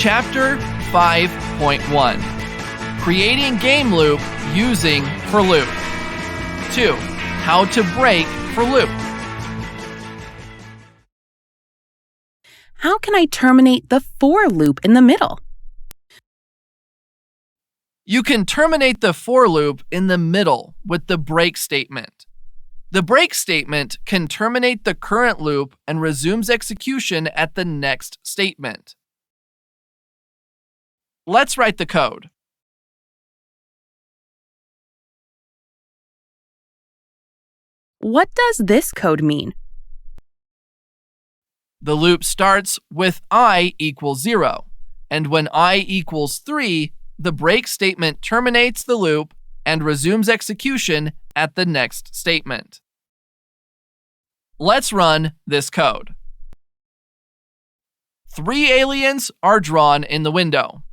Chapter 5.1 Creating Game Loop Using For Loop. 2. How to break for loop. How can I terminate the for loop in the middle? You can terminate the for loop in the middle with the break statement. The break statement can terminate the current loop and resumes execution at the next statement. Let's write the code. What does this code mean? The loop starts with I equals 0, and when I equals 3, the break statement terminates the loop and resumes execution at the next statement. Let's run this code. 3 aliens are drawn in the window.